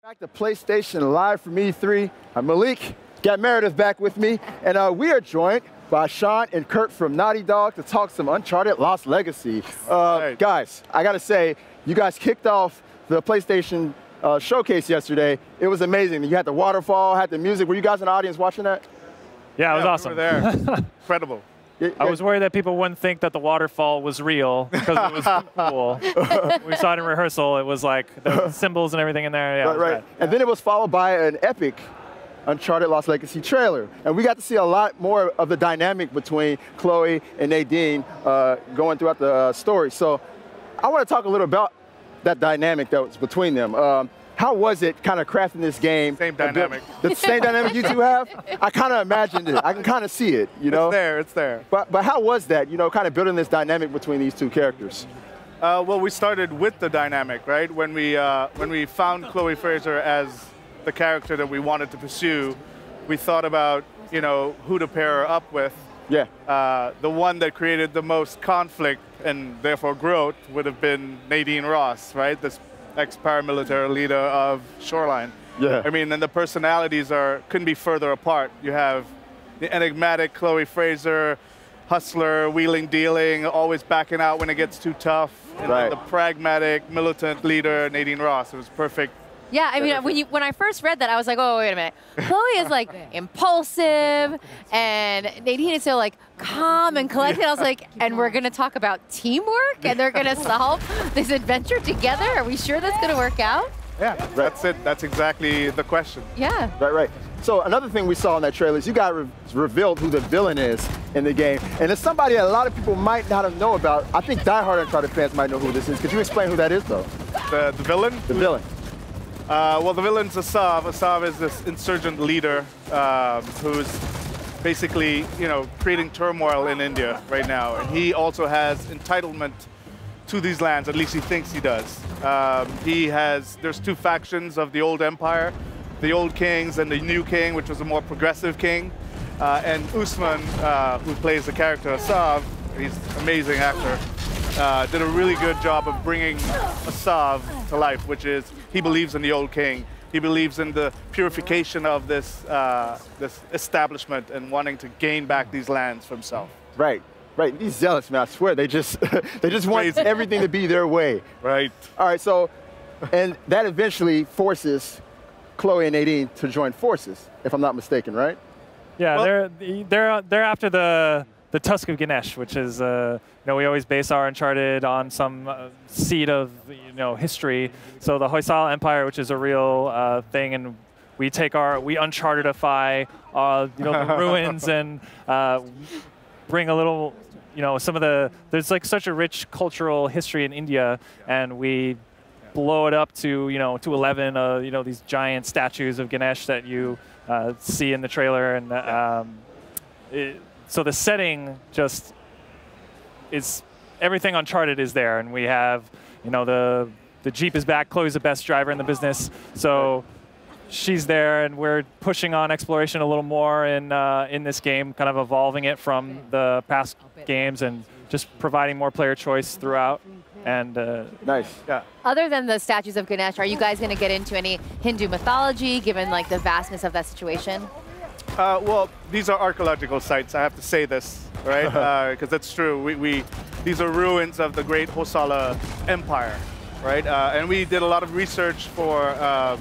Back to PlayStation Live from E3. I'm Malik, got Meredith back with me, and we are joined by Sean and Kurt from Naughty Dog to talk some Uncharted Lost Legacy. Guys, I gotta say, you guys kicked off the PlayStation showcase yesterday. It was amazing. You had the waterfall, had the music. Were you guys in the audience watching that? Yeah, it was awesome. We were there. Incredible. I was worried that people wouldn't think that the waterfall was real because it was cool. We saw it in rehearsal. It was like the symbols and everything in there. Yeah, right. And then it was followed by an epic Uncharted Lost Legacy trailer. And we got to see a lot more of the dynamic between Chloe and Nadine going throughout the story. So I want to talk a little about that dynamic that was between them. How was it kind of crafting this game? Same dynamic. The same dynamic you two have? I kind of imagined it. I can kind of see it, you know? It's there. But how was that, you know, kind of building this dynamic between these two characters? Well, we started with the dynamic, right? When we found Chloe Fraser as the character that we wanted to pursue, we thought about, you know, who to pair her up with. Yeah. The one that created the most conflict and therefore growth would have been Nadine Ross, right? This ex-paramilitary leader of Shoreline. Yeah. I mean, and the personalities couldn't be further apart. You have the enigmatic Chloe Fraser, hustler, wheeling, dealing, always backing out when it gets too tough. And right. The pragmatic, militant leader, Nadine Ross. It was perfect. Yeah, I mean, when I first read that, I was like, oh, wait a minute. Chloe is like impulsive, and Nadine is so like calm and collected. I was like, and we're gonna talk about teamwork, and they're gonna solve this adventure together. Are we sure that's gonna work out? Yeah, that's it. That's exactly the question. Yeah. Right. So another thing we saw in that trailer is you guys revealed who the villain is in the game. And it's somebody that a lot of people might not know about. I think diehard Uncharted fans might know who this is. Could you explain who that is, though? The villain? The villain. Well, the villain's Asav. Asav is this insurgent leader who's basically, you know, creating turmoil in India right now. And he also has entitlement to these lands, at least he thinks he does. There's two factions of the old empire, the old kings and the new king, which was a more progressive king. And Usman, who plays the character Asav, he's an amazing actor, did a really good job of bringing Asav to life, which is he believes in the old king. He believes in the purification of this establishment and wanting to gain back these lands for himself. Right. These zealots, man, I swear, they just want everything to be their way. Right. All right, so, and that eventually forces Chloe and Nadine to join forces, if I'm not mistaken, right? Yeah, well, they're after the Tusk of Ganesh, which is, you know, we always base our Uncharted on some seed of, you know, history. So the Hoysala Empire, which is a real thing, and we Unchartedify, you know, the ruins and bring a little, you know, there's like such a rich cultural history in India, and we blow it up to, you know, to 11, you know, these giant statues of Ganesh that you see in the trailer, and so the setting just is, everything Uncharted is there, and we have, you know, the Jeep is back. Chloe's the best driver in the business, so she's there, and we're pushing on exploration a little more in this game, kind of evolving it from the past games and just providing more player choice throughout. And nice. Yeah. Other than the statues of Ganesh, are you guys going to get into any Hindu mythology, given like the vastness of that situation? Well, these are archaeological sites. I have to say this, right? Because that's true. These are ruins of the great Hoysala Empire, right? And we did a lot of research to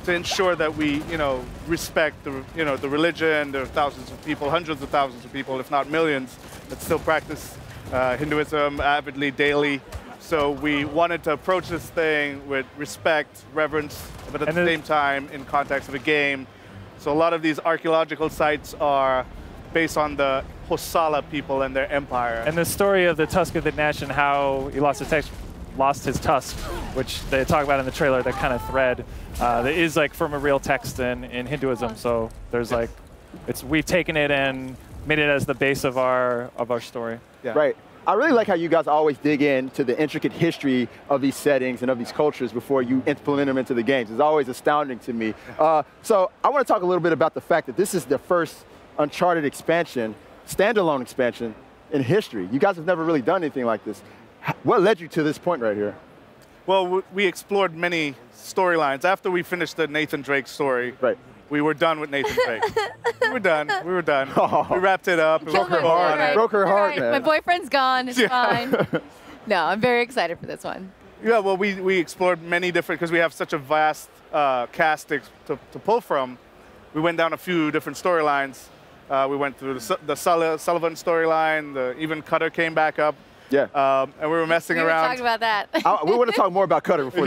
ensure that we, you know, respect the religion. There are thousands of people, hundreds of thousands of people, if not millions, that still practice Hinduism avidly daily. So we wanted to approach this thing with respect, reverence, but at the same time in context of a game. So a lot of these archaeological sites are based on the Hoysala people and their empire. And the story of the Tusk of the Ganesh and how he lost his tusk, which they talk about in the trailer, that kind of thread, that is like from a real text in Hinduism. So there's like, we've taken it and made it as the base of our story. Yeah. Right. I really like how you guys always dig into the intricate history of these settings and of these cultures before you implement them into the games. It's always astounding to me. So I want to talk a little bit about the fact that this is the first Uncharted expansion, standalone expansion in history. You guys have never really done anything like this. What led you to this point right here? Well, we explored many storylines. After we finished the Nathan Drake story, we were done with Nathan Drake. We were done. We were done. Oh. We wrapped it up. Broke her heart. Right. Broke her heart, right. man. My boyfriend's gone. It's fine. No, I'm very excited for this one. Yeah, well, we explored many different, because we have such a vast cast to pull from. We went down a few different storylines. We went through the Sullivan storyline. Even Cutter came back up. Yeah. And we were messing around. We were talking about that. We want to talk more about Cutter before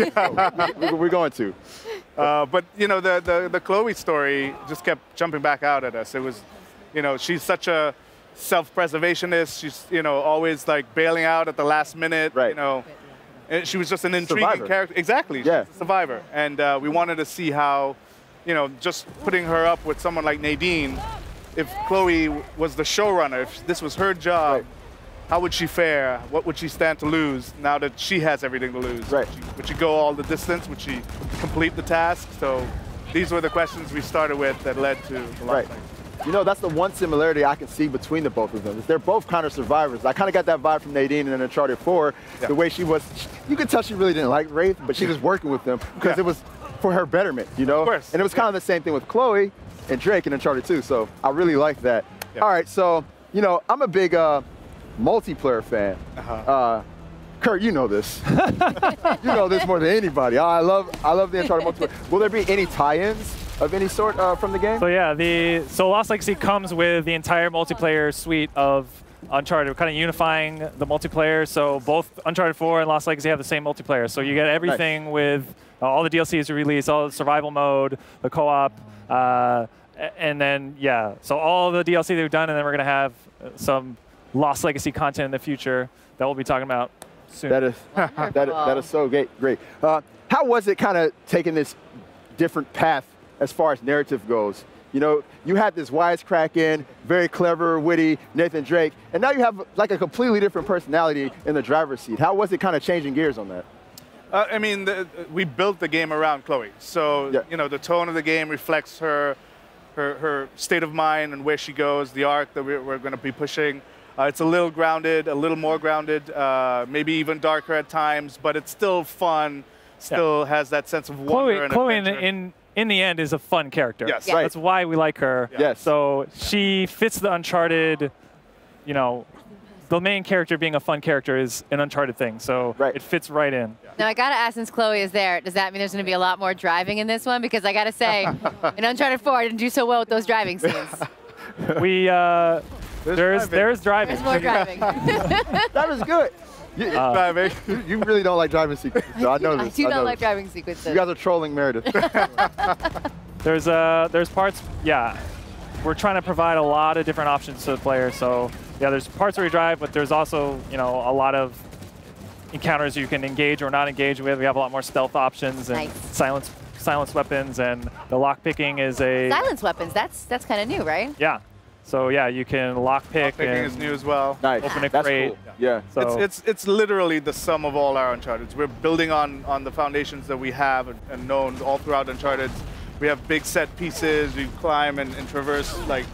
we're going to. But, you know, the Chloe story just kept jumping back out at us. It was, you know, she's such a self-preservationist. She's, you know, always like bailing out at the last minute. Right. You know, and she was just an intriguing character. Exactly. Yeah. She's a survivor. And we wanted to see how, you know, just putting her up with someone like Nadine, if Chloe was the showrunner, if this was her job, how would she fare? What would she stand to lose now that she has everything to lose? Right. Would she go all the distance? Would she complete the task? So these were the questions we started with that led to the last thing. You know, that's the one similarity I can see between the both of them. Is they're both kind of survivors. I kind of got that vibe from Nadine in Uncharted 4, the way she was. You could tell she really didn't like Wraith, but she was working with them because it was for her betterment, you know? Of course. And it was kind of the same thing with Chloe and Drake in Uncharted 2, so I really like that. All right, so, you know, I'm a big multiplayer fan. Kurt, you know this. You know this more than anybody. I love the Uncharted multiplayer. Will there be any tie-ins of any sort from the game? So yeah, so Lost Legacy comes with the entire multiplayer suite of Uncharted. We're kind of unifying the multiplayer. So both Uncharted 4 and Lost Legacy have the same multiplayer. So you get everything with all the DLCs released, all the survival mode, the co-op, and then so all the DLC that we've done, and then we're gonna have some Lost Legacy content in the future that we'll be talking about soon. That is so great. How was it kind of taking this different path as far as narrative goes? You know, you had this wisecracking, very clever, witty Nathan Drake, and now you have like a completely different personality in the driver's seat. How was it kind of changing gears on that? I mean, we built the game around Chloe. So, you know, the tone of the game reflects her state of mind and where she goes, the arc that we're going to be pushing. It's a little grounded, a little more grounded, maybe even darker at times, but it's still fun, still has that sense of wonder and Chloe adventure. in the end is a fun character. Yes. Right. That's why we like her. Yes. So she fits the Uncharted, you know, the main character being a fun character is an Uncharted thing. So it fits right in. Now, I got to ask, since Chloe is there, does that mean there's going to be a lot more driving in this one? Because I got to say, in Uncharted 4, I didn't do so well with those driving scenes. There's driving. There's more driving. That was good. You really don't like driving sequences, so I know this. I do not like driving sequences. You guys are trolling Meredith. There's parts, we're trying to provide a lot of different options to the player. So there's parts where you drive, but there's also, you know, a lot of encounters you can engage or not engage with. We have a lot more stealth options and silence weapons, and the lock picking is silence weapons. That's kind of new, right? Yeah. So you can lock pick. Lockpicking is new as well. Nice. Open a That's crate. cool. Yeah. So It's literally the sum of all our Uncharted. We're building on the foundations that we have and known all throughout Uncharted. We have big set pieces. We climb and traverse like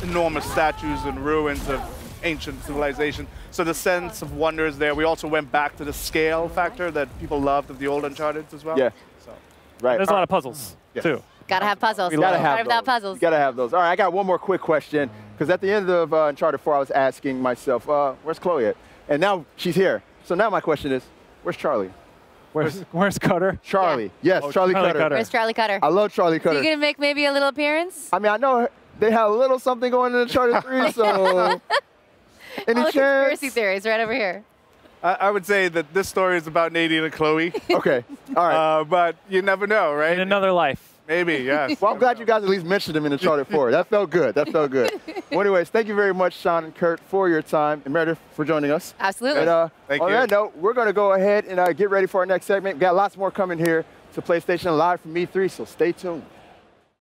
enormous statues and ruins of ancient civilization. So the sense of wonder is there. We also went back to the scale factor that people loved of the old Uncharted as well. Yeah. So. Right. there's a lot of puzzles too. Gotta have puzzles. You gotta have without puzzles. You gotta have those. All right, I got one more quick question, because at the end of Uncharted 4, I was asking myself, where's Chloe at? And now she's here. So now my question is, where's Charlie? Where's Cutter? Charlie. Yes, Charlie Cutter. Where's Charlie Cutter? I love Charlie Cutter. Are you gonna make maybe a little appearance? I mean, I know they had a little something going in Uncharted 3, so any All the chance? conspiracy theories right over here. I would say that this story is about Nadine and Chloe. Okay, all right. But you never know, right? In another life. Maybe, yes. Well, I'm glad you guys at least mentioned them in Uncharted 4. That felt good. That felt good. Well, anyways, thank you very much, Sean and Kurt, for your time, and Meredith for joining us. Absolutely. And Thank on you. that note, we're going to go ahead and get ready for our next segment. We've got lots more coming here to PlayStation Live from Me3, so stay tuned.